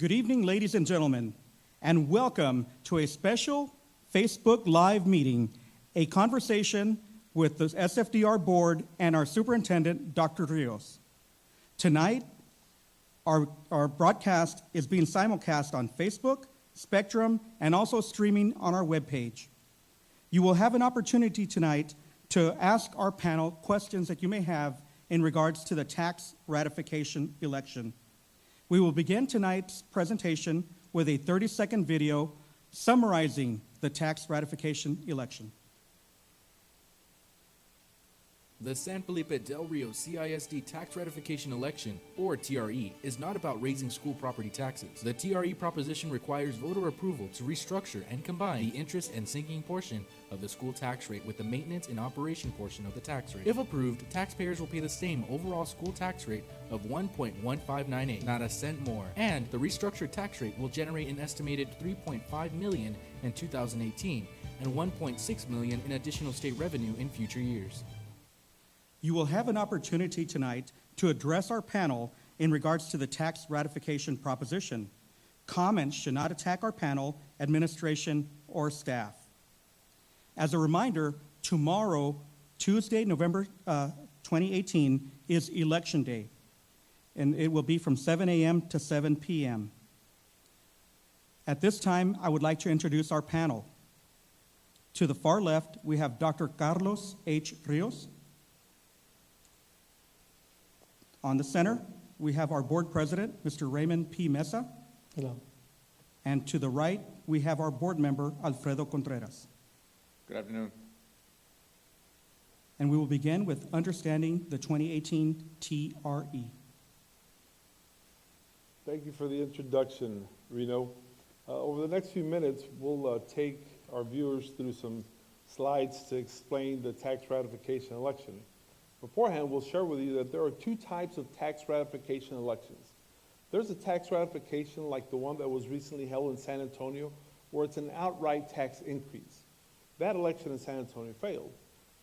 Good evening, ladies and gentlemen, and welcome to a special Facebook Live meeting, a conversation with the SFDR Board and our Superintendent, Dr. Rios. Tonight, our broadcast is being simulcast on Facebook, Spectrum, and also streaming on our webpage. You will have an opportunity tonight to ask our panel questions that you may have in regards to the tax ratification election. We will begin tonight's presentation with a 30-second video summarizing the tax ratification election. The San Felipe Del Rio CISD Tax Ratification Election, or TRE, is not about raising school property taxes. The TRE proposition requires voter approval to restructure and combine the interest and sinking portion of the school tax rate with the maintenance and operation portion of the tax rate. If approved, taxpayers will pay the same overall school tax rate of 1.1598, not a cent more, and the restructured tax rate will generate an estimated $3.5 million in 2018 and $1.6 million in additional state revenue in future years. You will have an opportunity tonight to address our panel in regards to the tax ratification proposition. Comments should not attack our panel, administration, or staff. As a reminder, tomorrow, Tuesday, November 2018, is Election Day, and it will be from 7 a.m. to 7 p.m. At this time, I would like to introduce our panel. To the far left, we have Dr. Carlos H. Rios. On the center, we have our board president, Mr. Raymond P. Mesa. Hello. And to the right, we have our board member, Alfredo Contreras. Good afternoon. And we will begin with understanding the 2018 TRE. Thank you for the introduction, Reno. Over the next few minutes, we'll take our viewers through some slides to explain the tax ratification election. Beforehand, we'll share with you that there are two types of tax ratification elections. There's a tax ratification like the one that was recently held in San Antonio, where it's an outright tax increase. That election in San Antonio failed.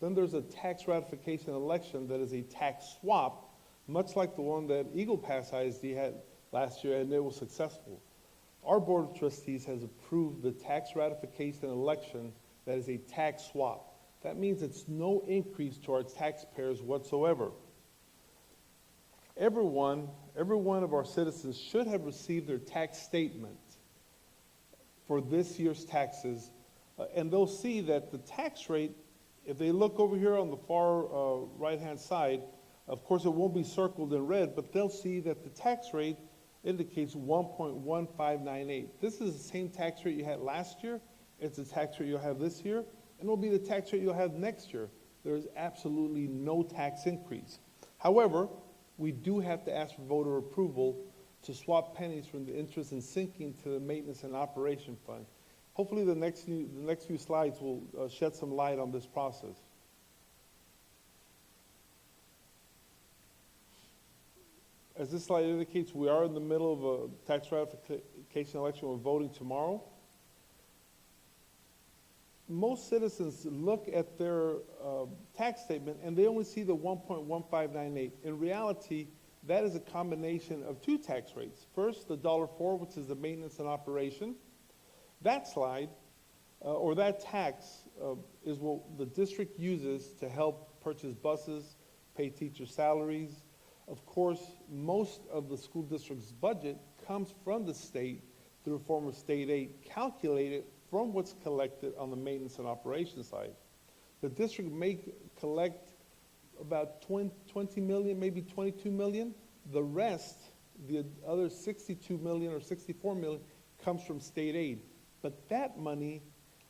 Then there's a tax ratification election that is a tax swap, much like the one that Eagle Pass ISD had last year, and it was successful. Our Board of Trustees has approved the tax ratification election that is a tax swap. That means it's no increase to our taxpayers whatsoever. Every one of our citizens should have received their tax statement for this year's taxes, and they'll see that the tax rate, if they look over here on the far right-hand side, of course it won't be circled in red, but they'll see that the tax rate indicates 1.1598. This is the same tax rate you had last year. It's the tax rate you'll have this year. And it will be the tax rate you'll have next year. There is absolutely no tax increase. However, we do have to ask for voter approval to swap pennies from the interest and sinking to the maintenance and operation fund. Hopefully the next few slides will shed some light on this process. As this slide indicates, we are in the middle of a tax ratification election. We're voting tomorrow. Most citizens look at their tax statement and they only see the 1.1598. In reality, that is a combination of two tax rates. First, the $4, which is the maintenance and operation. That slide, or that tax, is what the district uses to help purchase buses, pay teacher salaries. Of course, most of the school district's budget comes from the state through a form of state aid, calculated from what's collected on the maintenance and operations side. The district may collect about 20 million, maybe 22 million. The rest, the other 62 million or 64 million, comes from state aid. But that money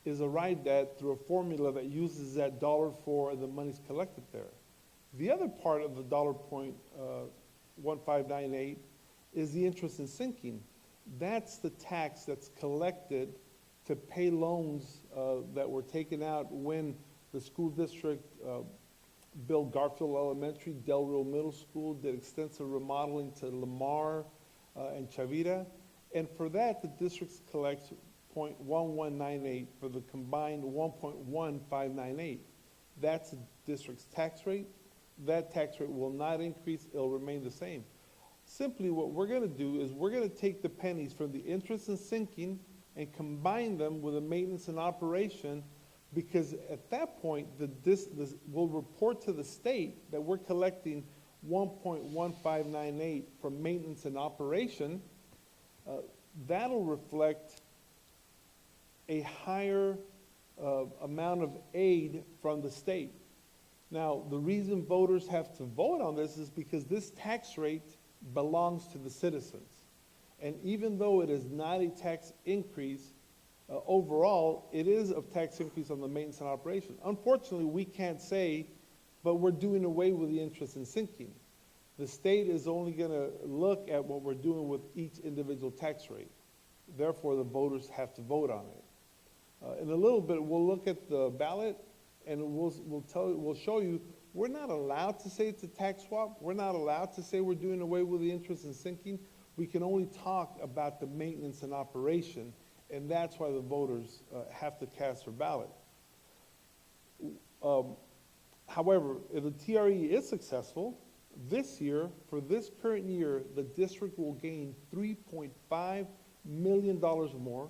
is arrived at through a formula that uses that $4 and the money's collected there. The other part of the $1.1598 is the interest in sinking. That's the tax that's collected to pay loans that were taken out when the school district built Garfield Elementary, Del Rio Middle School, did extensive remodeling to Lamar and Chavira. And for that, the district collects 0.1198 for the combined 1.1598. That's the district's tax rate. That tax rate will not increase. It'll remain the same. Simply what we're gonna do is we're gonna take the pennies from the interest and sinking and combine them with the maintenance and operation, because at that point, we'll report to the state that we're collecting 1.1598 from maintenance and operation. That'll reflect a higher amount of aid from the state. Now, the reason voters have to vote on this is because this tax rate belongs to the citizens. And even though it is not a tax increase, overall, it is a tax increase on the maintenance and operation. Unfortunately, we can't say, but we're doing away with the interest and sinking. The state is only gonna look at what we're doing with each individual tax rate. Therefore, the voters have to vote on it. In a little bit, we'll look at the ballot, and we'll show you, we're not allowed to say it's a tax swap. We're not allowed to say we're doing away with the interest and sinking. We can only talk about the maintenance and operation, and that's why the voters have to cast their ballot. However, if the TRE is successful, this year, for this current year, the district will gain $3.5 million more,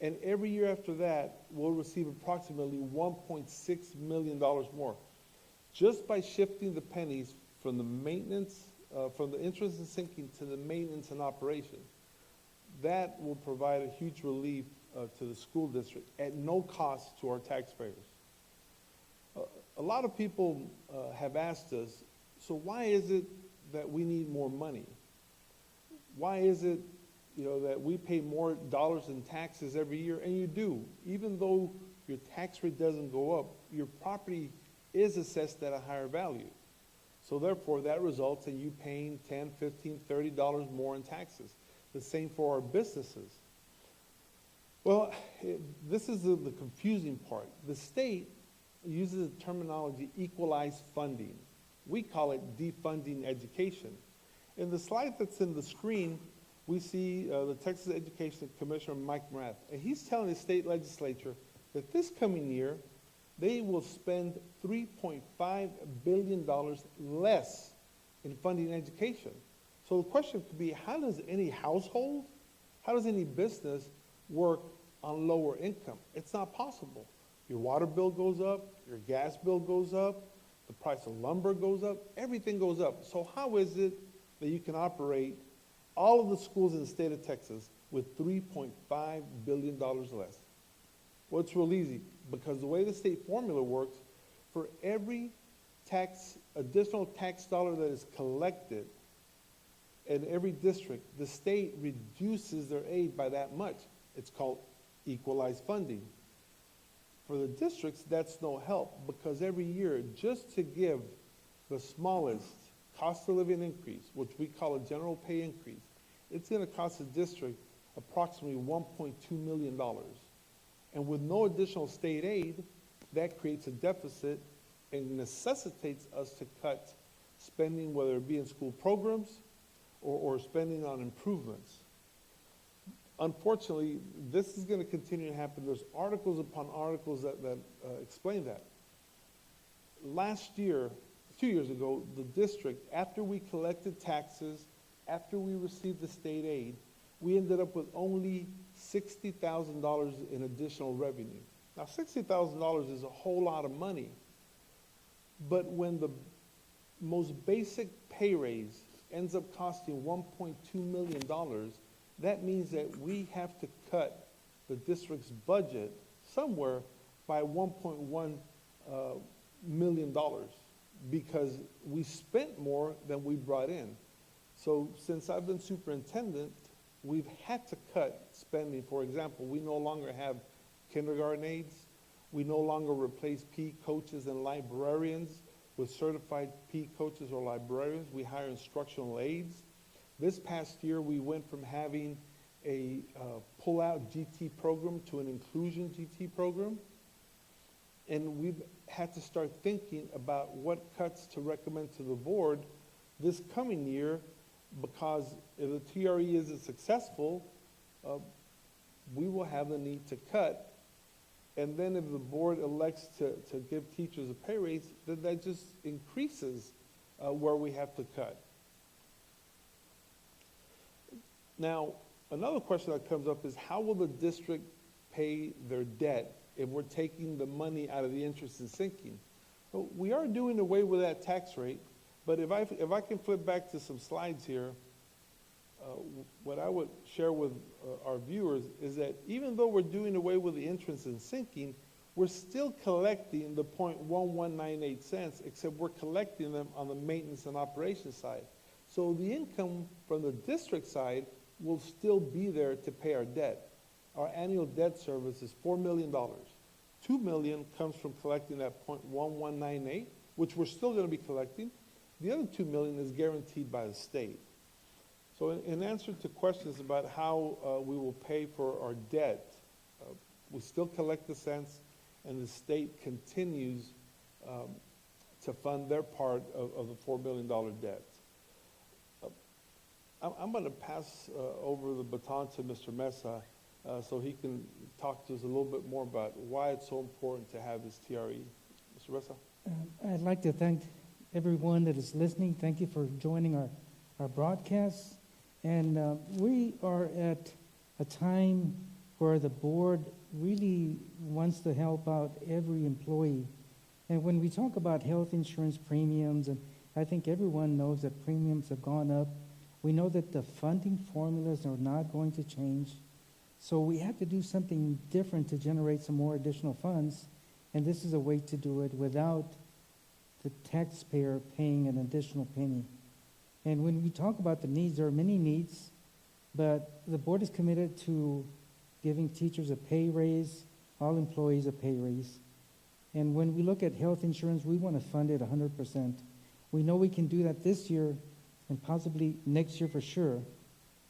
and every year after that, we'll receive approximately $1.6 million more, just by shifting the pennies from the maintenance, from the interest and sinking to the maintenance and operation. That will provide a huge relief to the school district at no cost to our taxpayers. A lot of people have asked us, so why is it that we need more money? Why is it, that we pay more dollars in taxes every year? And you do. Even though your tax rate doesn't go up, your property is assessed at a higher value. So therefore, that results in you paying $10, $15, $30 more in taxes. The same for our businesses. Well, this is the confusing part. The state uses the terminology equalized funding. We call it defunding education. In the slide that's in the screen, we see the Texas Education Commissioner, Mike Morath, and he's telling the state legislature that this coming year, they will spend $3.5 billion less in funding education. So the question could be, how does any household, how does any business work on lower income? It's not possible. Your water bill goes up, your gas bill goes up, the price of lumber goes up, everything goes up. So how is it that you can operate all of the schools in the state of Texas with $3.5 billion less? Well, it's real easy, because the way the state formula works, for every additional tax dollar that is collected in every district, the state reduces their aid by that much. It's called equalized funding. For the districts, that's no help, because every year, just to give the smallest cost of living increase, which we call a general pay increase, it's going to cost the district approximately $1.2 million. And with no additional state aid, that creates a deficit and necessitates us to cut spending, whether it be in school programs or spending on improvements. Unfortunately, this is going to continue to happen. There's articles upon articles that explain that. Last year, 2 years ago, the district, after we collected taxes, after we received the state aid, we ended up with only $60,000 in additional revenue. Now, $60,000 is a whole lot of money, but when the most basic pay raise ends up costing $1.2 million, that means that we have to cut the district's budget somewhere by $1.1 million, because we spent more than we brought in. So since I've been superintendent, we've had to cut spending. For example, we no longer have kindergarten aides. We no longer replace PE coaches and librarians with certified PE coaches or librarians. We hire instructional aides. This past year, we went from having a pull-out GT program to an inclusion GT program. And we've had to start thinking about what cuts to recommend to the board this coming year, because if the TRE isn't successful, we will have the need to cut. And then if the board elects to give teachers a pay raise, then that just increases where we have to cut. Now, another question that comes up is how will the district pay their debt if we're taking the money out of the interest and sinking? Well, we are doing away with that tax rate, but if I can flip back to some slides here, what I would share with our viewers is that even though we're doing away with the interest and sinking, we're still collecting the 0.1198 cents, except we're collecting them on the maintenance and operations side. So the income from the district side will still be there to pay our debt. Our annual debt service is $4 million. $2 million comes from collecting that 0.1198, which we're still going to be collecting. The other $2 million is guaranteed by the state. So in answer to questions about how we will pay for our debt, we still collect the cents, and the state continues to fund their part of the $4 million debt. I'm going to pass over the baton to Mr. Mesa so he can talk to us a little bit more about why it's so important to have this TRE. Mr. Mesa? I'd like to thank everyone that is listening. Thank you for joining our broadcast. And we are at a time where the board really wants to help out every employee. And when we talk about health insurance premiums, and I think everyone knows that premiums have gone up, we know that the funding formulas are not going to change. So we have to do something different to generate some more additional funds. And this is a way to do it without the taxpayer paying an additional penny. And when we talk about the needs, there are many needs, but the board is committed to giving teachers a pay raise, all employees a pay raise. And when we look at health insurance, we want to fund it 100%. We know we can do that this year and possibly next year for sure.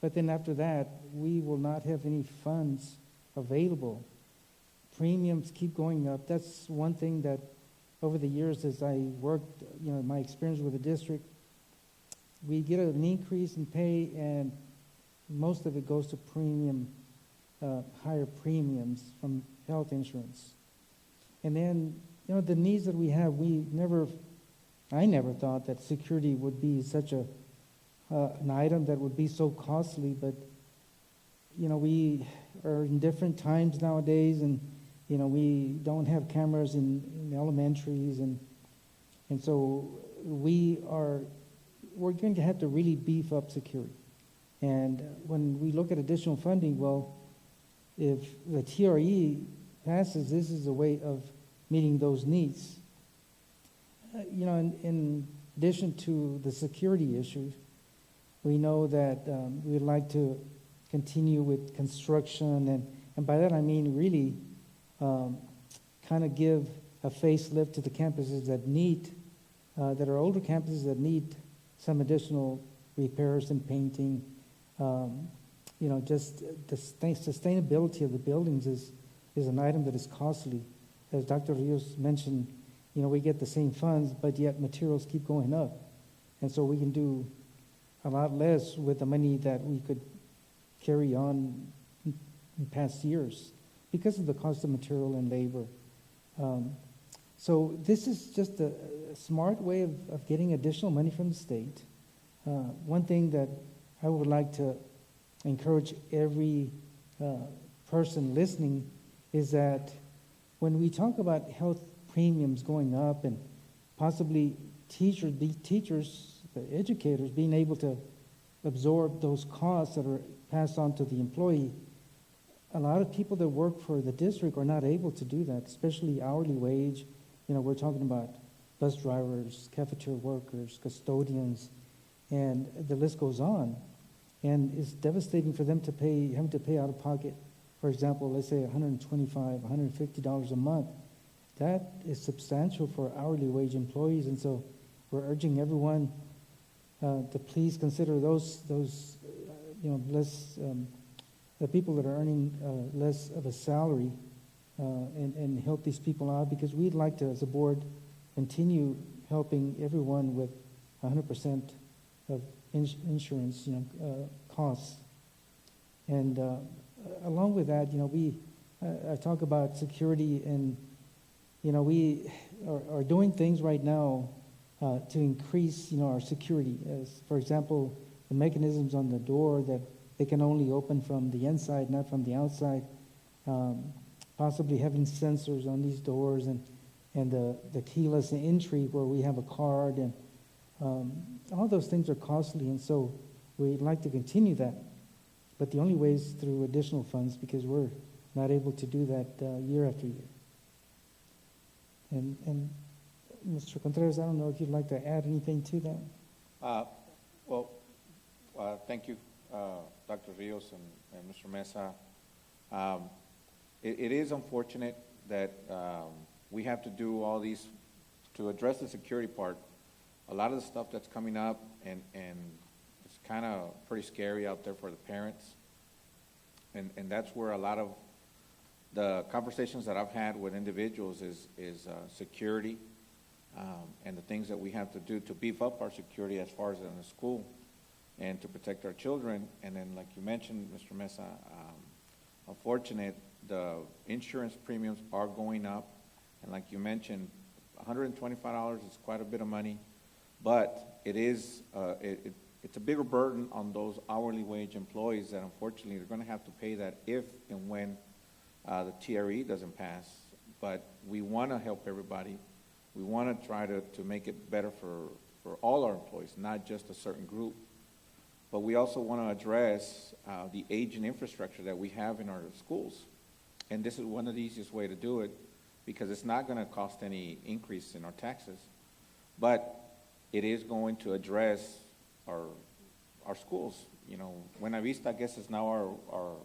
But then after that, we will not have any funds available. Premiums keep going up. That's one thing that over the years as I worked, my experience with the district, we get an increase in pay and most of it goes to higher premiums from health insurance. And then, the needs that we have, I never thought that security would be such an item that would be so costly, but, we are in different times nowadays, and, we don't have cameras in elementaries, and so we're going to have to really beef up security. And when we look at additional funding, well, if the TRE passes, this is a way of meeting those needs. In addition to the security issues, we know that we'd like to continue with construction, and by that I mean really kind of give a facelift to the campuses that are older campuses that need some additional repairs and painting. Just the sustainability of the buildings is an item that is costly. As Dr. Rios mentioned, we get the same funds, but yet materials keep going up. And so we can do a lot less with the money that we could carry on in past years because of the cost of material and labor. So this is just a smart way of getting additional money from the state. One thing that I would like to encourage every person listening is that when we talk about health premiums going up and possibly teachers, the educators, being able to absorb those costs that are passed on to the employee, a lot of people that work for the district are not able to do that, especially hourly wage. We're talking about bus drivers, cafeteria workers, custodians, and the list goes on. And it's devastating for them having to pay out of pocket, for example, let's say $125, $150 a month. That is substantial for hourly wage employees, and so we're urging everyone to please consider those less the people that are earning less of a salary and help these people out, because we'd like to, as a board, continue helping everyone with 100% of insurance costs. And along with that, I talk about security, and we are doing things right now to increase our security. As for example, the mechanisms on the door that they can only open from the inside, not from the outside. Possibly having sensors on these doors and the keyless entry where we have a card, and all those things are costly, and so we'd like to continue that. But the only way is through additional funds, because we're not able to do that year after year. And Mr. Contreras, I don't know if you'd like to add anything to that. Thank you, Dr. Rios and Mr. Mesa. It is unfortunate that we have to do all these to address the security part. A lot of the stuff that's coming up, and it's kind of pretty scary out there for the parents. And that's where a lot of the conversations that I've had with individuals is security, and the things that we have to do to beef up our security as far as in the school and to protect our children. And then, like you mentioned, Mr. Mesa, unfortunate, the insurance premiums are going up. And like you mentioned, $125 is quite a bit of money, but it is, it's a bigger burden on those hourly wage employees that unfortunately they're going to have to pay that if and when the TRE doesn't pass. But we want to help everybody. We want to try to make it better for all our employees, not just a certain group. But we also want to address the aging infrastructure that we have in our schools. And this is one of the easiest way to do it, because it's not going to cost any increase in our taxes. But it is going to address our schools. You know, Buena Vista, I guess, is now our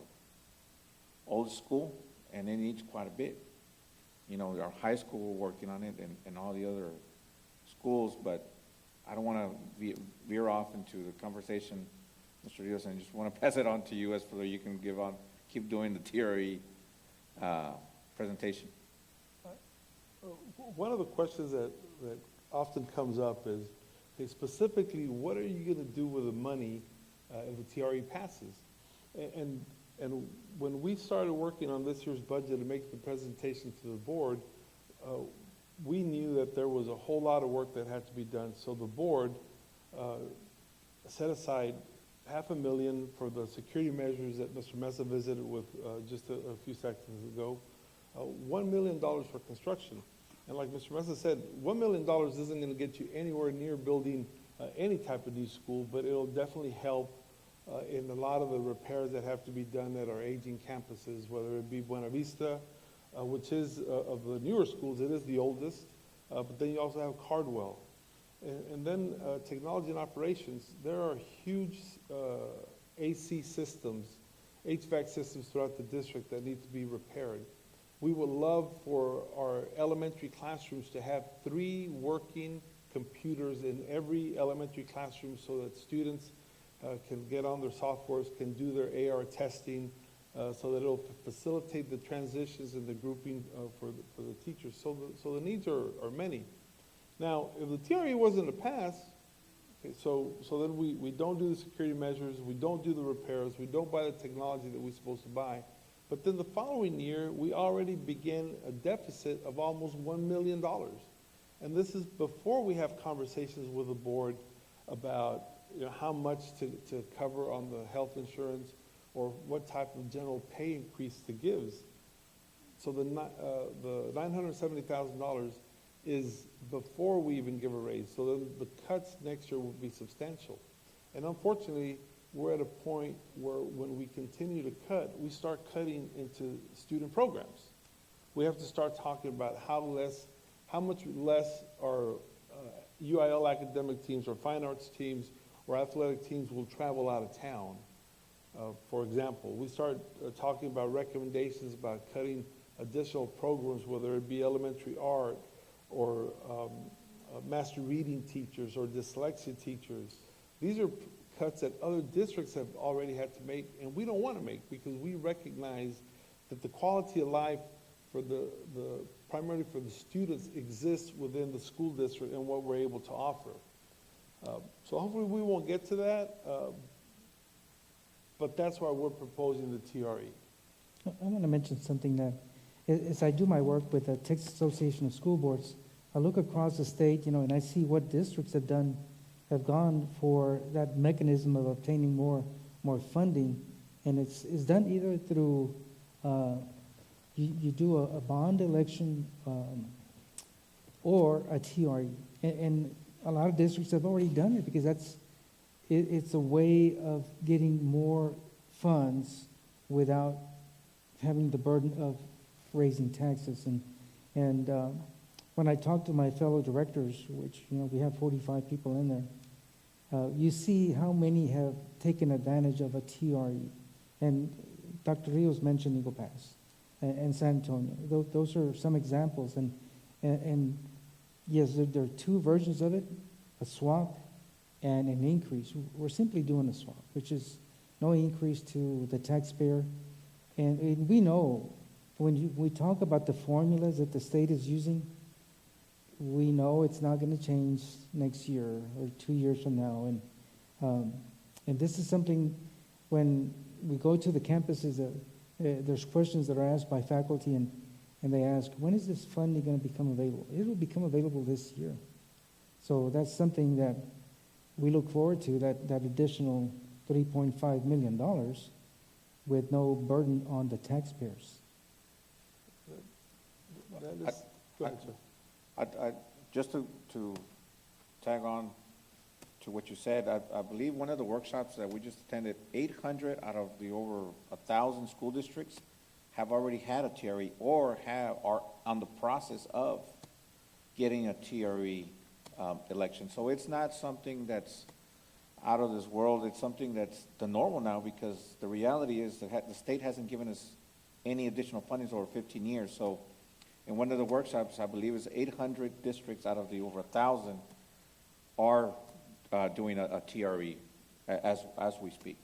old school, and it needs quite a bit. You know, our high school, we're working on it, and all the other schools, but I don't want to veer off into the conversation, Mr. Rios, and I just want to pass it on to you as for you can keep doing the TRE presentation. One of the questions that often comes up is, okay, specifically, what are you going to do with the money if the TRE passes? And when we started working on this year's budget and making the presentation to the board, we knew that there was a whole lot of work that had to be done. So the board set aside $500,000 for the security measures that Mr. Mesa visited with just a few seconds ago, $1 million for construction. And like Mr. Mesa said, $1 million isn't going to get you anywhere near building any type of new school, but it'll definitely help in a lot of the repairs that have to be done at our aging campuses, whether it be Buena Vista, which is of the newer schools, it is the oldest, but then you also have Cardwell. And then technology and operations, there are huge AC systems, HVAC systems throughout the district that need to be repaired. We would love for our elementary classrooms to have 3 working computers in every elementary classroom so that students can get on their softwares, can do their AR testing, so that it'll facilitate the transitions and the grouping for the teachers. So the needs are many. Now, if the TRE wasn't to pass, okay, so then we don't do the security measures, we don't do the repairs, we don't buy the technology that we're supposed to buy. But then the following year, we already begin a deficit of almost $1 million. And this is before we have conversations with the board about how much to cover on the health insurance or what type of general pay increase to give. So the $970,000 is before we even give a raise. So then the cuts next year will be substantial. And unfortunately, we're at a point where when we continue to cut, we start cutting into student programs. We have to start talking about how much less our UIL academic teams or fine arts teams or athletic teams will travel out of town. For example, we start talking about recommendations about cutting additional programs, whether it be elementary art or master reading teachers or dyslexia teachers. These are cuts that other districts have already had to make, and we don't want to make, because we recognize that the quality of life for the primarily for the students exists within the school district and what we're able to offer. So hopefully we won't get to that, but that's why we're proposing the TRE. I want to mention something that, as I do my work with the Texas Association of School Boards, I look across the state, and I see what districts have gone for that mechanism of obtaining more more funding, and it's done either through, you do a bond election or a TRE. And a lot of districts have already done it because it's a way of getting more funds without having the burden of raising taxes. And when I talk to my fellow directors, which, we have 45 people in there, you see how many have taken advantage of a TRE. And Dr. Rios mentioned Eagle Pass and San Antonio. Those are some examples. And yes, there are two versions of it, a swap and an increase. We're simply doing a swap, which is no increase to the taxpayer. And we know when we talk about the formulas that the state is using, we know it's not going to change next year or 2 years from now. And this is something when we go to the campuses, there's questions that are asked by faculty, and they ask, when is this funding going to become available? It will become available this year. So that's something that we look forward to, that additional $3.5 million with no burden on the taxpayers. That is, go ahead, sir. Just to tag on to what you said, I believe one of the workshops that we just attended, 800 out of the over 1,000 school districts have already had a TRE or are on the process of getting a TRE election. So it's not something that's out of this world. It's something that's the normal now, because the reality is that the state hasn't given us any additional funding over 15 years. So in one of the workshops, I believe it's 800 districts out of the over 1,000 are doing a TRE as we speak,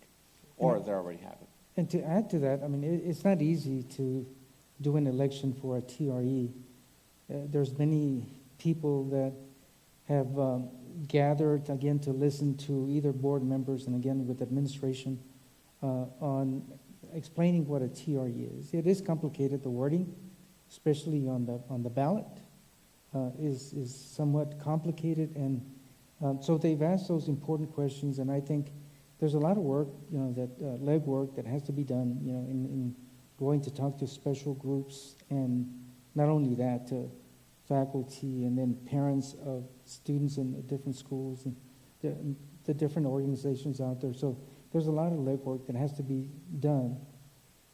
or they already have it. And to add to that, I mean, it's not easy to do an election for a TRE. There's many people that have gathered, again, to listen to either board members and, again, with administration on explaining what a TRE is. It is complicated. The wording, especially on the ballot, is somewhat complicated. And so they've asked those important questions, and I think there's a lot of work, that legwork that has to be done, in going to talk to special groups, and not only that, to faculty and then parents of students in the different schools and the different organizations out there. So there's a lot of legwork that has to be done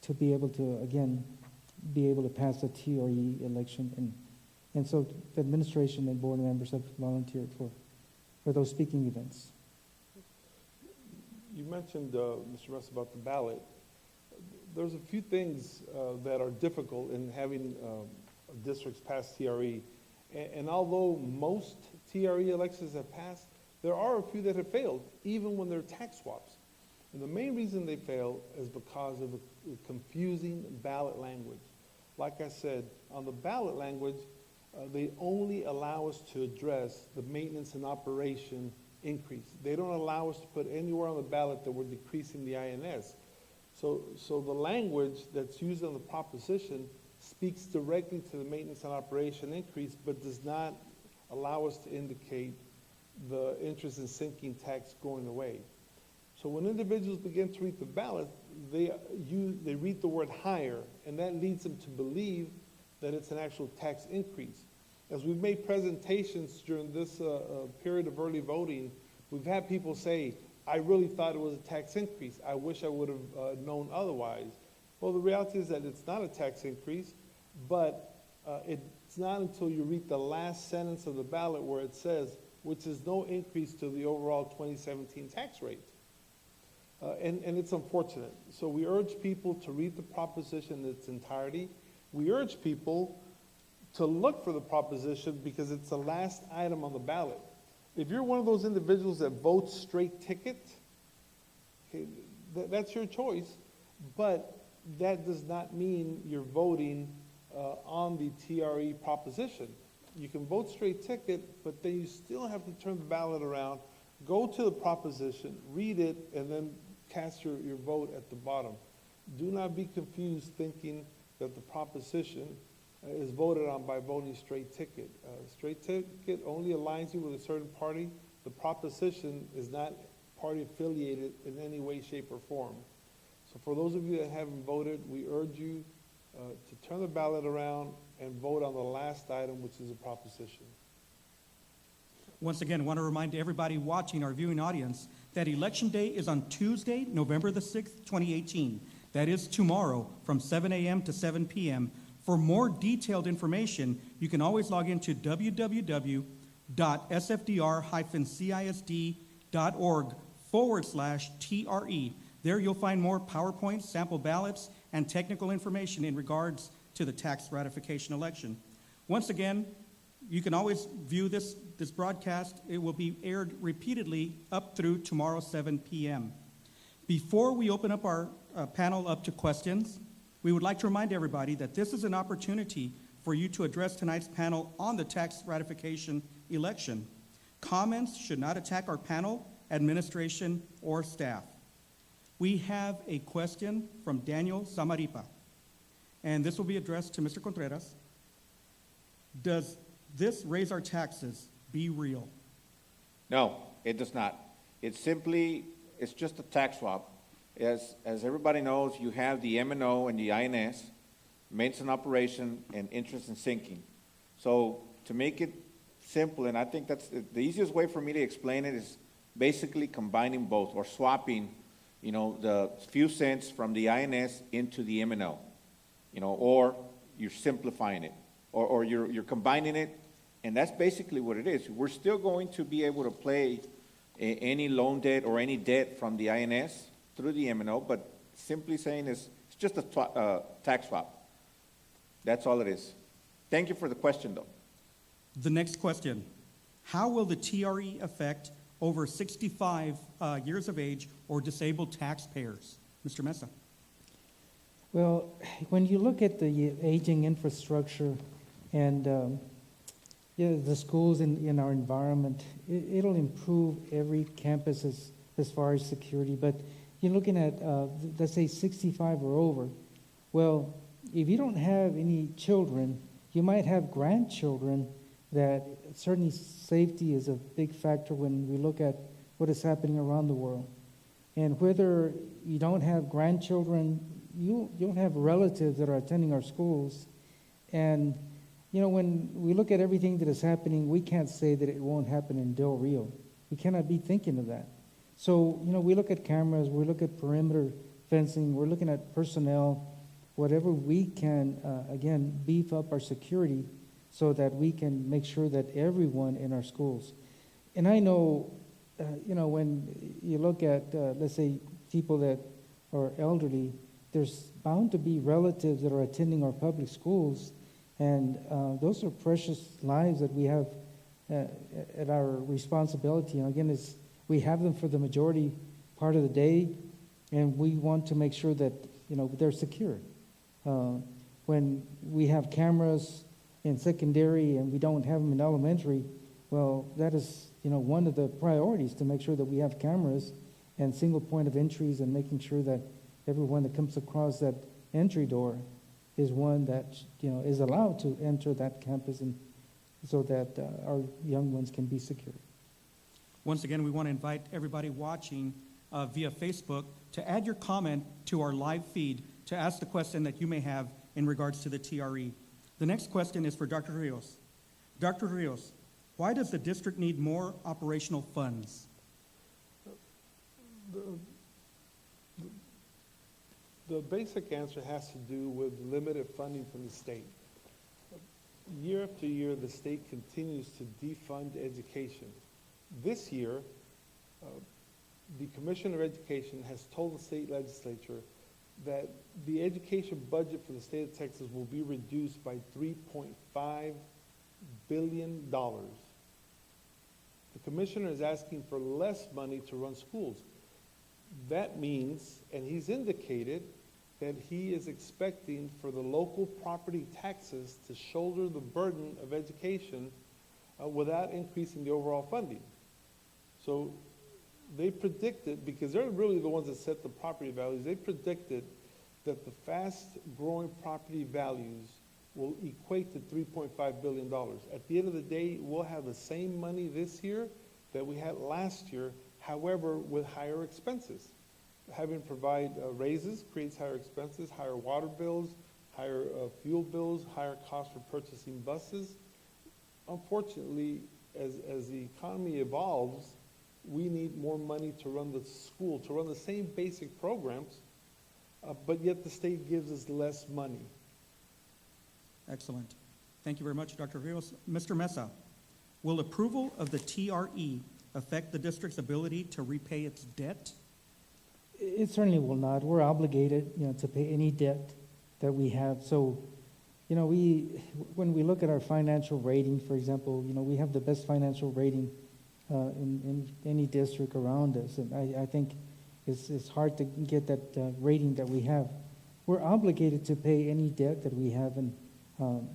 to be able to, again, be able to pass a TRE election. And so the administration and board members have volunteered for those speaking events. You mentioned, Mr. Russ, about the ballot. There's a few things that are difficult in having districts pass TRE. And although most TRE elections have passed, there are a few that have failed, even when they're tax swaps. And the main reason they fail is because of the confusing ballot language. Like I said, on the ballot language, they only allow us to address the maintenance and operation increase. They don't allow us to put anywhere on the ballot that we're decreasing the INS. So the language that's used on the proposition speaks directly to the maintenance and operation increase, but does not allow us to indicate the interest in sinking tax going away. So when individuals begin to read the ballot, they read the word higher, and that leads them to believe that it's an actual tax increase. As we've made presentations during this period of early voting, we've had people say, I really thought it was a tax increase. I wish I would have known otherwise. Well, the reality is that it's not a tax increase, but it's not until you read the last sentence of the ballot where it says, which is no increase to the overall 2017 tax rate. And it's unfortunate. So we urge people to read the proposition in its entirety. We urge people to look for the proposition because it's the last item on the ballot. If you're one of those individuals that votes straight ticket, okay, that's your choice, but that does not mean you're voting on the TRE proposition. You can vote straight ticket, but then you still have to turn the ballot around, go to the proposition, read it, and then cast your vote at the bottom. Do not be confused thinking that the proposition is voted on by voting straight ticket. Straight ticket only aligns you with a certain party. The proposition is not party affiliated in any way, shape, or form. So for those of you that haven't voted, we urge you to turn the ballot around and vote on the last item, which is a proposition. Once again, I want to remind everybody watching our viewing audience that Election Day is on Tuesday, November the 6th, 2018. That is tomorrow from 7 a.m. to 7 p.m. For more detailed information, you can always log into www.sfdr-cisd.org/TRE. There you'll find more PowerPoints, sample ballots, and technical information in regards to the tax ratification election. Once again, you can always view this broadcast. It will be aired repeatedly up through tomorrow, 7 p.m. Before we open up our panel up to questions, we would like to remind everybody that this is an opportunity for you to address tonight's panel on the tax ratification election. Comments should not attack our panel, administration, or staff. We have a question from Daniel Samaripa, and this will be addressed to Mr. Contreras. Does this raise our taxes? Be real. No, it does not. It's just a tax swap. As everybody knows, you have the M&O and the INS, maintenance and operation, and interest and sinking. So to make it simple, and I think that's the easiest way for me to explain it, is basically combining both or swapping, the few cents from the INS into the M&O, or you're simplifying it, or you're combining it, and that's basically what it is. We're still going to be able to pay any loan debt or any debt from the INS through the M&O, but simply saying it's just a tax swap. That's all it is. Thank you for the question, though. The next question, how will the TRE affect over 65 years of age or disabled taxpayers? Mr. Mesa. Well, when you look at the aging infrastructure and the schools in our environment, it'll improve every campus as far as security. But you're looking at, let's say, 65 or over. Well, if you don't have any children, you might have grandchildren. That certainly safety is a big factor when we look at what is happening around the world. And whether you don't have grandchildren, you'll have relatives that are attending our schools. And when we look at everything that is happening, we can't say that it won't happen in Del Rio. We cannot be thinking of that. So, we look at cameras, we look at perimeter fencing, we're looking at personnel, whatever we can, again, beef up our security so that we can make sure that everyone in our schools. And I know, when you look at, let's say, people that are elderly, there's bound to be relatives that are attending our public schools. And those are precious lives that we have at our responsibility. And again, we have them for the majority part of the day, and we want to make sure that they're secure. When we have cameras in secondary and we don't have them in elementary, well, that is one of the priorities, to make sure that we have cameras and single point of entries, and making sure that everyone that comes across that entry door is one that is allowed to enter that campus, and so that our young ones can be secure. Once again, we want to invite everybody watching via Facebook to add your comment to our live feed to ask the question that you may have in regards to the TRE. The next question is for Dr. Rios. Dr. Rios, why does the district need more operational funds? The basic answer has to do with limited funding from the state. Year after year, the state continues to defund education. This year, the Commissioner of Education has told the state legislature that the education budget for the state of Texas will be reduced by $3.5 billion. The Commissioner is asking for less money to run schools. That means, and he's indicated, that he is expecting for the local property taxes to shoulder the burden of education without increasing the overall funding. So they predicted, because they're really the ones that set the property values, they predicted that the fast-growing property values will equate to $3.5 billion. At the end of the day, we'll have the same money this year that we had last year however, with higher expenses. Having provide raises creates higher expenses, higher water bills, higher fuel bills, higher costs for purchasing buses. Unfortunately, as the economy evolves, we need more money to run the school, to run the same basic programs, but yet the state gives us less money. Excellent. Thank you very much, Dr. Rios. Mr. Mesa, will approval of the TRE affect the district's ability to repay its debt? It certainly will not. We're obligated, to pay any debt that we have. So, when we look at our financial rating, for example, we have the best financial rating in any district around us. And I think it's hard to get that rating that we have. We're obligated to pay any debt that we have, and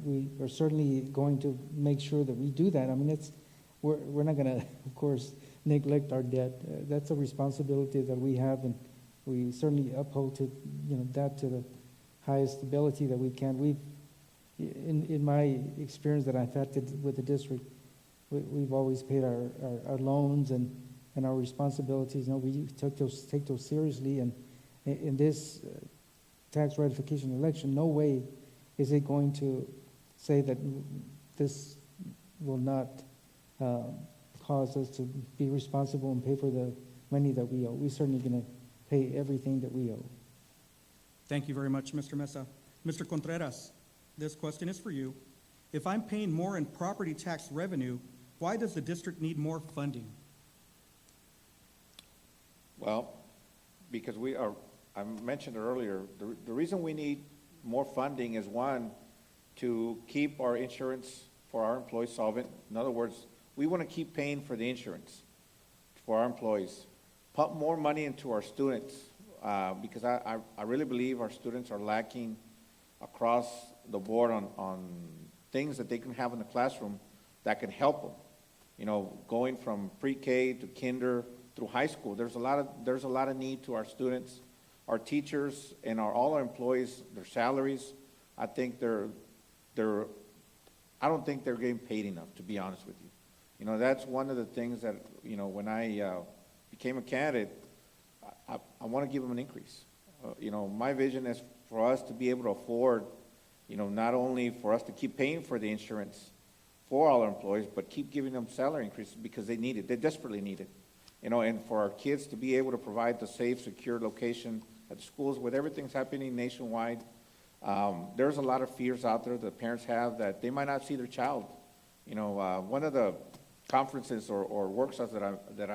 we are certainly going to make sure that we do that. I mean, we're not going to, of course, neglect our debt. That's a responsibility that we have, and we certainly uphold to that to the highest ability that we can. In my experience that I've had with the district, we've always paid our loans and our responsibilities. We take those seriously, and in this tax ratification election, no way is it going to say that this will not cause us to be responsible and pay for the money that we owe. We're certainly going to pay everything that we owe. Thank you very much, Mr. Mesa. Mr. Contreras, this question is for you. If I'm paying more in property tax revenue, why does the district need more funding? Well, because I mentioned earlier, the reason we need more funding is, one, to keep our insurance for our employees solvent. In other words, we want to keep paying for the insurance for our employees. Pump more money into our students, because I really believe our students are lacking across the board on things that they can have in the classroom that can help them. Going from pre-K to kinder through high school, there's a lot of need to our students, our teachers, and all our employees. Their salaries, I think I don't think they're getting paid enough, to be honest with you. That's one of the things that when I became a candidate, I want to give them an increase. My vision is for us to be able to afford, not only for us to keep paying for the insurance for all our employees, but keep giving them salary increases because they need it. They desperately need it. And for our kids to be able to provide the safe, secure location at the schools with everything's happening nationwide. There's a lot of fears out there that parents have that they might not see their child. One of the conferences or workshops that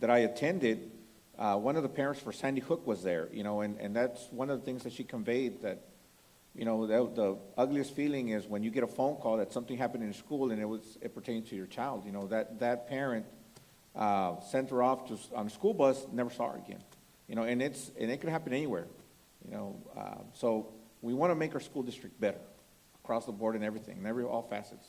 I attended, one of the parents for Sandy Hook was there, and that's one of the things that she conveyed, that, the ugliest feeling is when you get a phone call that something happened in school and it pertains to your child. That parent sent her off on a school bus, never saw her again. And it can happen anywhere. So we want to make our school district better across the board and everything, in all facets.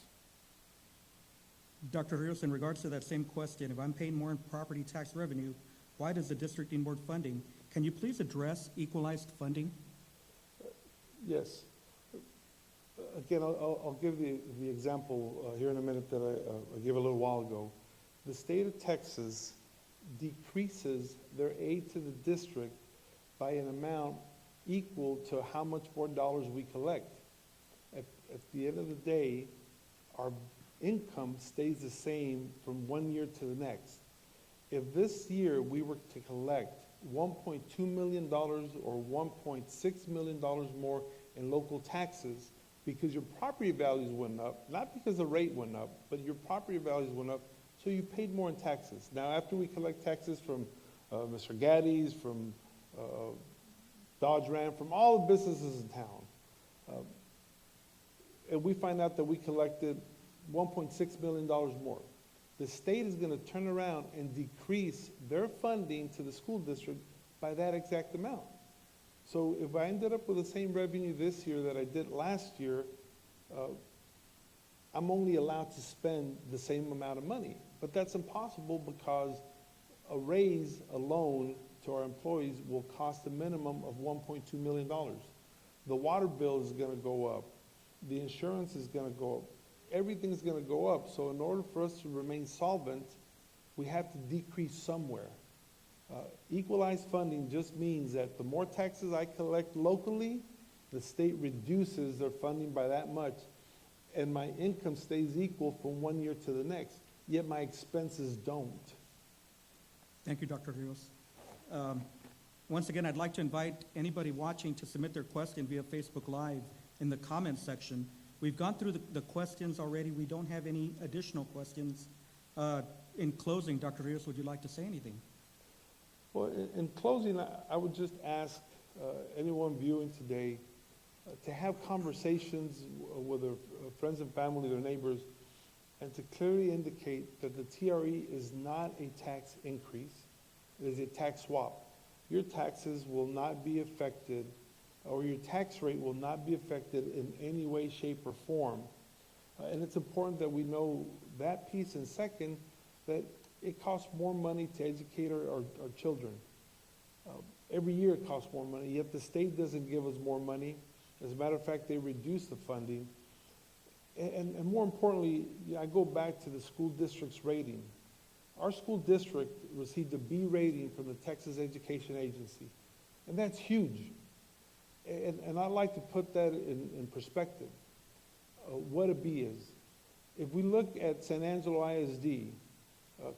Dr. Rios, in regards to that same question, if I'm paying more in property tax revenue, why does the district need more funding? Can you please address equalized funding? Yes. Again, I'll give the example here in a minute that I gave a little while ago. The state of Texas decreases their aid to the district by an amount equal to how much more dollars we collect. At the end of the day, our income stays the same from one year to the next. If this year we were to collect $1.2 million or $1.6 million more in local taxes because your property values went up, not because the rate went up, but your property values went up, so you paid more in taxes. Now, after we collect taxes from Mr. Gaddy's, from Dodge Ram, from all the businesses in town, and we find out that we collected $1.6 million more, the state is going to turn around and decrease their funding to the school district by that exact amount. So if I ended up with the same revenue this year that I did last year, I'm only allowed to spend the same amount of money. But that's impossible because a raise alone to our employees will cost a minimum of $1.2 million. The water bill is going to go up. The insurance is going to go up. Everything's going to go up. So in order for us to remain solvent, we have to decrease somewhere. Equalized funding just means that the more taxes I collect locally, the state reduces their funding by that much, and my income stays equal from one year to the next, yet my expenses don't. Thank you, Dr. Rios. Once again, I'd like to invite anybody watching to submit their question via Facebook Live in the comments section. We've gone through the questions already. We don't have any additional questions. In closing, Dr. Rios, would you like to say anything? Well, in closing, I would just ask anyone viewing today to have conversations with their friends and family, their neighbors, and to clearly indicate that the TRE is not a tax increase, it is a tax swap. Your taxes will not be affected, or your tax rate will not be affected in any way, shape, or form. And it's important that we know that piece. And second, that it costs more money to educate our children. Every year it costs more money, yet the state doesn't give us more money. As a matter of fact, they reduce the funding. And more importantly, I go back to the school district's rating. Our school district received a B rating from the Texas Education Agency, and that's huge. And I'd like to put that in perspective, what a B is. If we look at San Angelo ISD,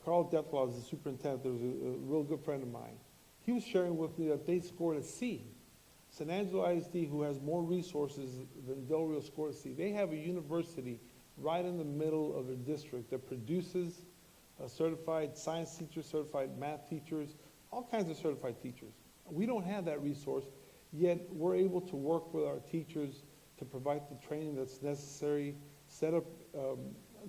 Carl Dettlaw is the superintendent, there was a real good friend of mine. He was sharing with me that they scored a C. San Angelo ISD, who has more resources than Del Rio, scored a C. They have a university right in the middle of their district that produces certified science teachers, certified math teachers, all kinds of certified teachers. We don't have that resource, yet we're able to work with our teachers to provide the training that's necessary, set up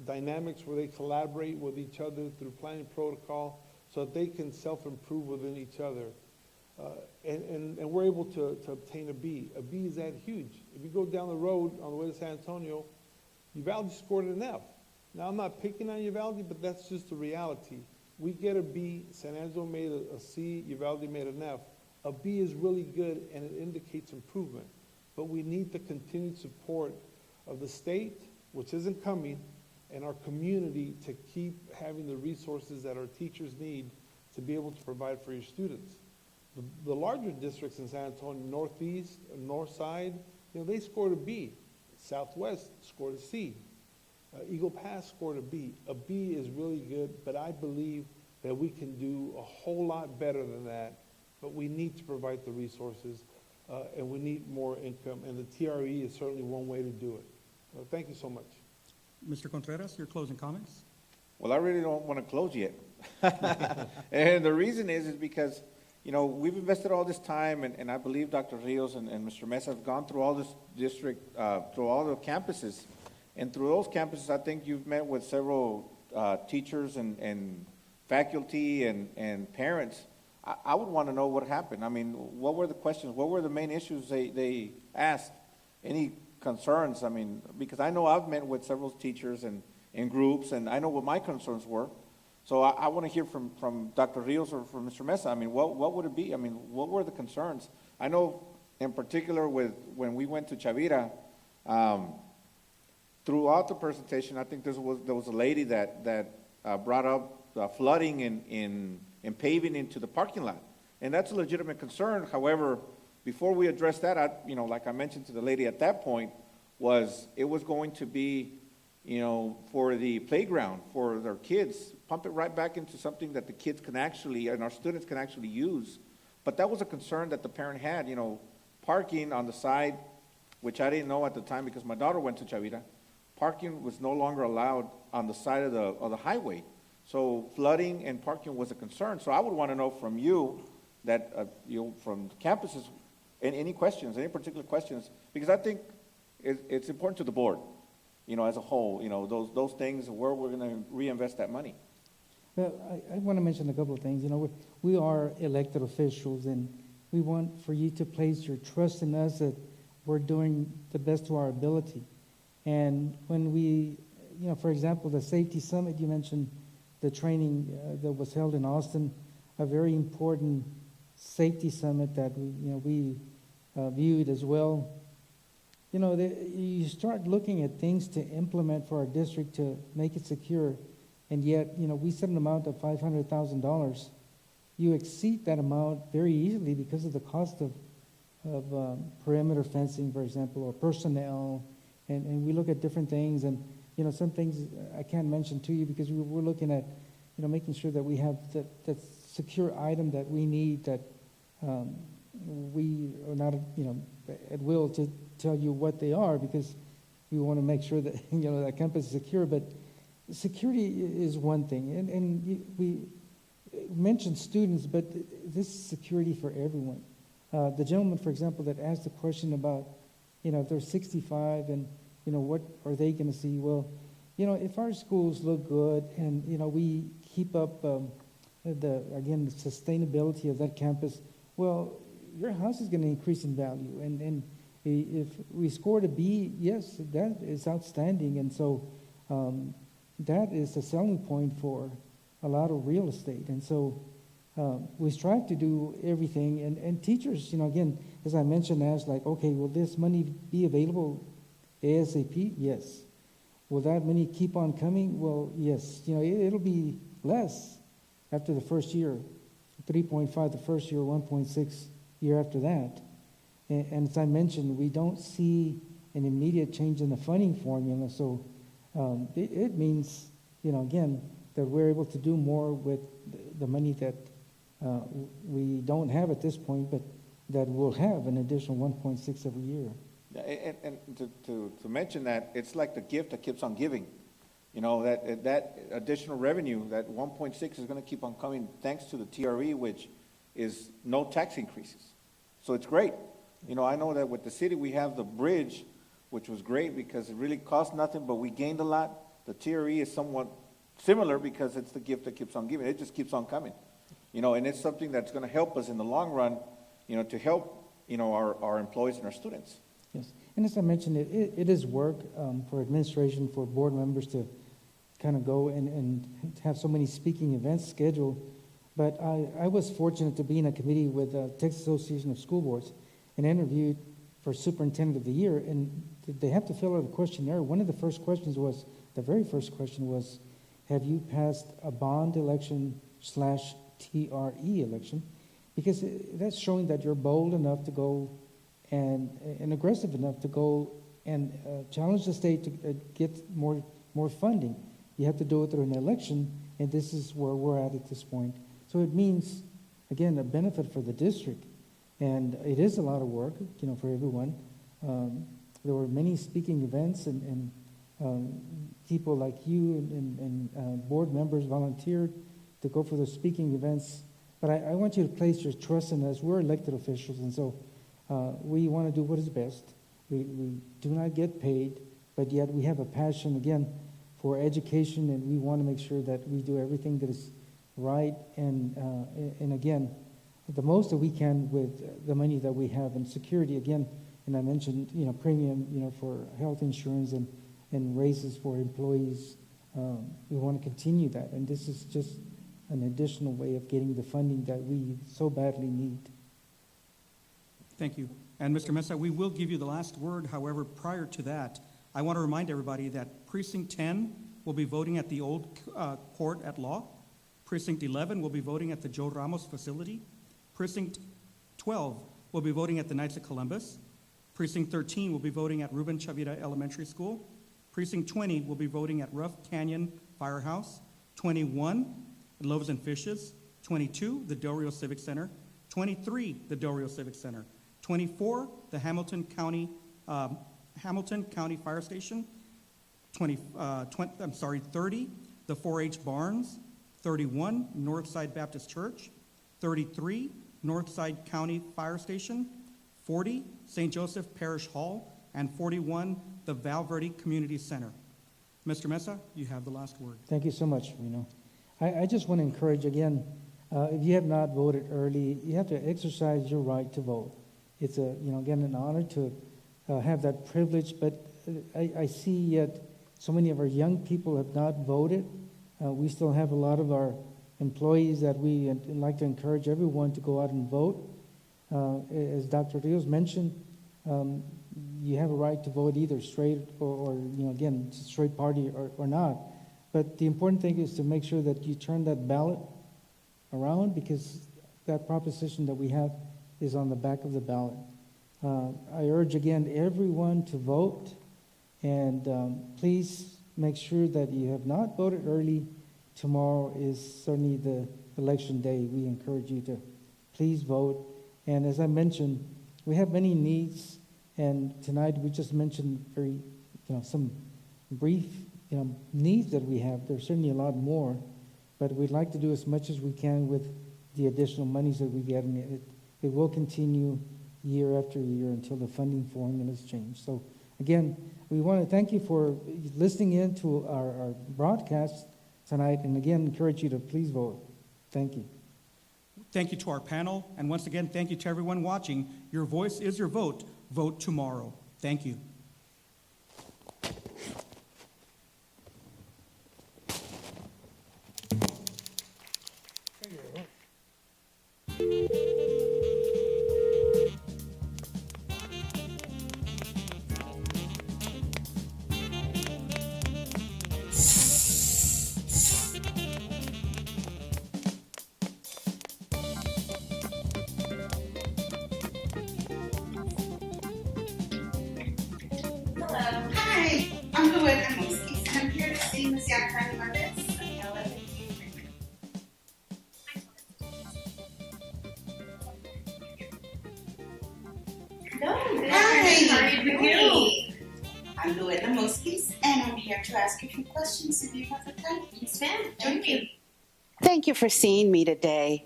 dynamics where they collaborate with each other through planning protocol so that they can self-improve within each other. And we're able to obtain a B. A B is that huge. If you go down the road on the way to San Antonio, Uvalde scored an F. Now, I'm not picking on Uvalde, but that's just the reality. We get a B, San Angelo made a C, Uvalde made an F. A B is really good, and it indicates improvement. But we need the continued support of the state, which isn't coming, and our community to keep having the resources that our teachers need to be able to provide for your students. The larger districts in San Antonio, Northeast, North Side, they scored a B. Southwest scored a C. Eagle Pass scored a B. A B is really good, but I believe that we can do a whole lot better than that, but we need to provide the resources, and we need more income, and the TRE is certainly one way to do it. Thank you so much. Mr. Contreras, your closing comments? Well, I really don't want to close yet. And the reason is because, we've invested all this time, and I believe Dr. Rios and Mr. Mesa have gone through all this district, through all the campuses. And through those campuses, I think you've met with several teachers and faculty and parents. I would want to know what happened. I mean, what were the questions? What were the main issues they asked? Any concerns? I mean, because I know I've met with several teachers and in groups, and I know what my concerns were. So I want to hear from Dr. Rios or from Mr. Mesa. I mean, what would it be? I mean, what were the concerns? I know in particular when we went to Chavira, throughout the presentation, I think there was a lady that brought up flooding and paving into the parking lot. And that's a legitimate concern. However, before we address that, like I mentioned to the lady at that point, it was going to be, for the playground, for their kids, pump it right back into something that the kids can actually, and our students can actually use. But that was a concern that the parent had, parking on the side, which I didn't know at the time because my daughter went to Chavira. Parking was no longer allowed on the side of the highway. So flooding and parking was a concern. So I would want to know from you that, from the campuses, any questions, any particular questions, because I think it's important to the board, as a whole, those things, where we're going to reinvest that money. Well, I want to mention a couple of things. We are elected officials, and we want for you to place your trust in us that we're doing the best to our ability. And when we, for example, the Safety Summit, you mentioned the training that was held in Austin, a very important safety summit that we viewed as well. You start looking at things to implement for our district to make it secure, and yet, we set an amount of $500,000. You exceed that amount very easily because of the cost of perimeter fencing, for example, or personnel, and we look at different things, and some things I can't mention to you because we're looking at making sure that we have that secure item that we need, that we are not at will to tell you what they are, because we want to make sure that that campus is secure. But security is one thing, and we mentioned students, but this is security for everyone. The gentleman, for example, that asked the question about, if they're 65 and, what are they going to see? Well, if our schools look good and, we keep up the sustainability of that campus, well, your house is going to increase in value. And if we scored a B, yes, that is outstanding. And so that is the selling point for a lot of real estate. And so we strive to do everything. And teachers, again, as I mentioned, asked like, okay, will this money be available ASAP? Yes. Will that money keep on coming? Well, yes. It'll be less after the first year, 3.5 the first year, 1.6 year after that. And as I mentioned, we don't see an immediate change in the funding formula. So it means, again, that we're able to do more with the money that we don't have at this point, but that we'll have an additional 1.6 every year. Yeah, and to mention that, it's like the gift that keeps on giving. That additional revenue, that 1.6 is going to keep on coming thanks to the TRE, which is no tax increases. So it's great. I know that with the city, we have the bridge, which was great because it really cost nothing, but we gained a lot. The TRE is somewhat similar because it's the gift that keeps on giving. It just keeps on coming. And it's something that's going to help us in the long run, to help, our employees and our students. Yes, and as I mentioned, it is work for administration, for board members to kind of go and have so many speaking events scheduled. But I was fortunate to be in a committee with the Texas Association of School Boards and interviewed for Superintendent of the Year, and they have to fill out a questionnaire. One of the very first question was, have you passed a bond election / TRE election? Because that's showing that you're bold enough to go and aggressive enough to go and challenge the state to get more funding. You have to do it through an election, and this is where we're at this point. So it means, again, a benefit for the district, and it is a lot of work, for everyone. There were many speaking events, and people like you and board members volunteered to go for those speaking events. But I want you to place your trust in us. We're elected officials, and so we want to do what is best. We do not get paid, but yet we have a passion, again, for education, and we want to make sure that we do everything that is right, and again, the most that we can with the money that we have, and security, again, and I mentioned, premium, for health insurance and raises for employees. We want to continue that, and this is just an additional way of getting the funding that we so badly need. Thank you. And Mr. Mesa, we will give you the last word. However, prior to that, I want to remind everybody that Precinct 10 will be voting at the old court at law. Precinct 11 will be voting at the Joe Ramos facility. Precinct 12 will be voting at the Knights of Columbus. Precinct 13 will be voting at Ruben Chavira Elementary School. Precinct 20 will be voting at Rough Canyon Firehouse. 21, Loaves and Fishes. 22, the Del Rio Civic Center. 23, the Del Rio Civic Center. 24, the Hamilton County Fire Station. 30, the 4-H Barns. 31, Northside Baptist Church. 33, Northside County Fire Station. 40, St. Joseph Parish Hall. And 41, the Val Verde Community Center. Mr. Mesa, you have the last word. Thank you so much, Reno. I just want to encourage, again, if you have not voted early, you have to exercise your right to vote. It's again, an honor to have that privilege, but I see yet so many of our young people have not voted. We still have a lot of our employees that we like to encourage everyone to go out and vote. As Dr. Rios mentioned, you have a right to vote either straight or again, straight party or not. But the important thing is to make sure that you turn that ballot around, because that proposition that we have is on the back of the ballot. I urge again everyone to vote, and please make sure that you have not voted early. Tomorrow is certainly the election day. We encourage you to please vote. And as I mentioned, we have many needs, and tonight we just mentioned some brief needs that we have. There's certainly a lot more, but we'd like to do as much as we can with the additional monies that we get, and it will continue year after year until the funding formulas change. So again, we want to thank you for listening in to our broadcast tonight, and again, encourage you to please vote. Thank you. Thank you to our panel, and once again, thank you to everyone watching. Your voice is your vote. Vote tomorrow. Thank you. Hi, I'm Louis Amoski, and I'm here to sing the Yakarani Markets. Hi, I'm Louis Amoski, and I'm here to ask you a few questions if you have the time. Yes, ma'am. Thank you. Thank you for seeing me today.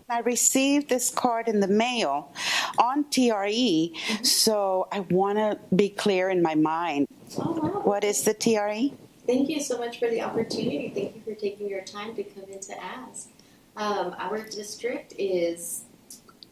I received this card in the mail on TRE, so I want to be clear in my mind. Oh, wow. What is the TRE? Thank you so much for the opportunity. Thank you for taking your time to come in to ask. Our district is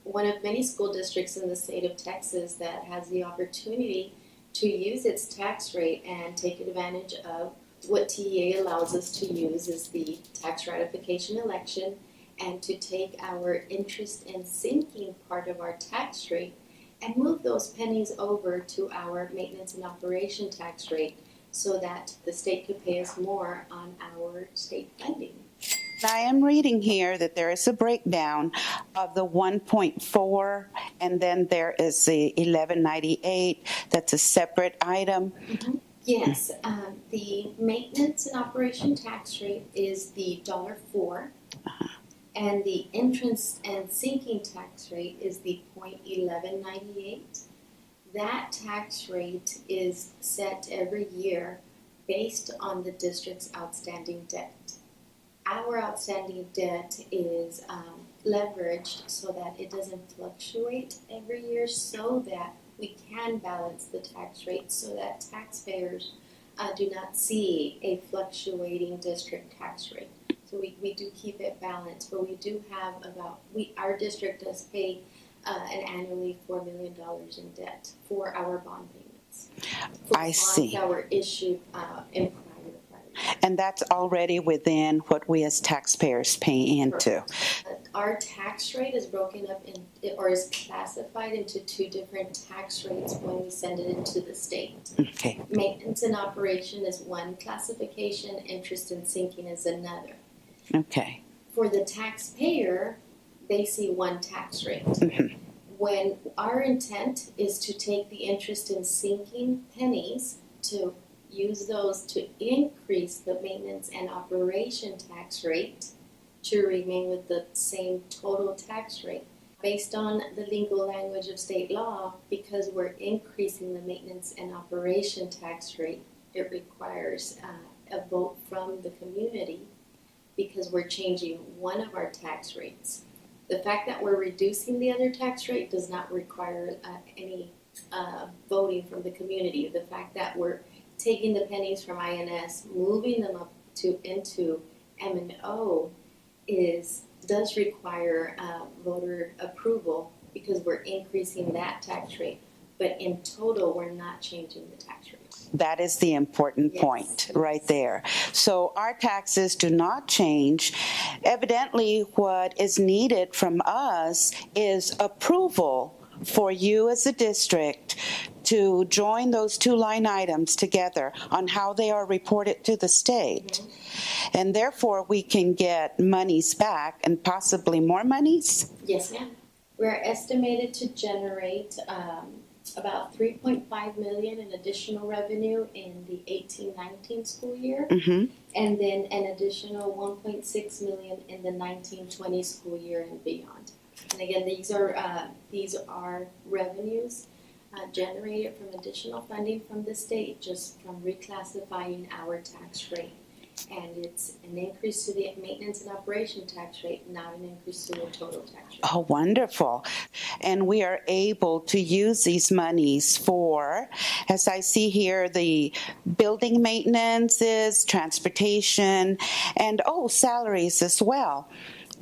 one of many school districts in the state of Texas that has the opportunity to use its tax rate and take advantage of what TEA allows us to use is the tax ratification election, and to take our interest and sinking part of our tax rate and move those pennies over to our maintenance and operation tax rate so that the state could pay us more on our state funding. I am reading here that there is a breakdown of the 1.4, and then there is the 1198. That's a separate item. Mm-hmm. Yes, the maintenance and operation tax rate is the $4, and the entrance and sinking tax rate is the .1198. That tax rate is set every year based on the district's outstanding debt. Our outstanding debt is leveraged so that it doesn't fluctuate every year, so that we can balance the tax rate so that taxpayers do not see a fluctuating district tax rate. So we do keep it balanced, but we do have our district does pay an annually $4 million in debt for our bond payments. For I see. bonds that were issued in prior. And that's already within what we as taxpayers pay into. Our tax rate is broken up or is classified into two different tax rates when we send it into the state. Okay. Maintenance and operation is one classification, interest and sinking is another. Okay. For the taxpayer, they see one tax rate. Mm-hmm. When our intent is to take the interest and sinking pennies to use those to increase the maintenance and operation tax rate to remain with the same total tax rate. Based on the legal language of state law, because we're increasing the maintenance and operation tax rate, it requires a vote from the community because we're changing one of our tax rates. The fact that we're reducing the other tax rate does not require any voting from the community. The fact that we're taking the pennies from INS, moving them up into M&O does require voter approval because we're increasing that tax rate. But in total, we're not changing the tax rate. That is the important point right there. So our taxes do not change. Evidently, what is needed from us is approval for you as a district to join those two line items together on how they are reported to the state. And therefore, we can get monies back and possibly more monies? Yes, ma'am. We're estimated to generate about 3.5 million in additional revenue in the 18-19 school year, Mm-hmm. and then an additional 1.6 million in the 19-20 school year and beyond. And again, these are revenues generated from additional funding from the state, just from reclassifying our tax rate. And it's an increase to the maintenance and operation tax rate, not an increase to the total tax rate. Oh, wonderful. And we are able to use these monies for, as I see here, the building maintenances, transportation, and, salaries as well.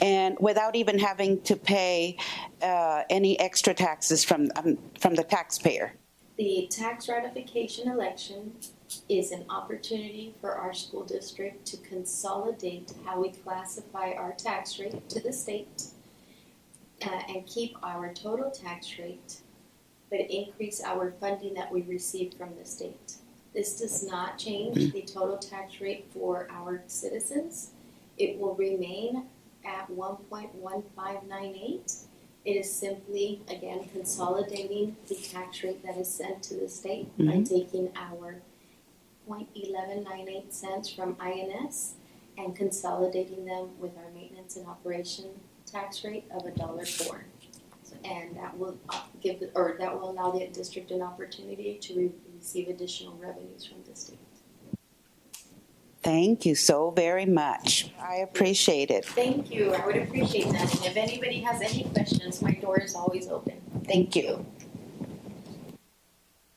And without even having to pay any extra taxes from the taxpayer. The tax ratification election is an opportunity for our school district to consolidate how we classify our tax rate to the state and keep our total tax rate, but increase our funding that we receive from the state. This does not change the total tax rate for our citizens. It will remain at 1.1598. It is simply, again, consolidating the tax rate that is sent to the state by taking our 0.1198 cents from INS and consolidating them with our maintenance and operation tax rate of $1.04. And that will that will allow the district an opportunity to receive additional revenues from the state. Thank you so very much. I appreciate it. Thank you. I would appreciate that. And if anybody has any questions, my door is always open. Thank you.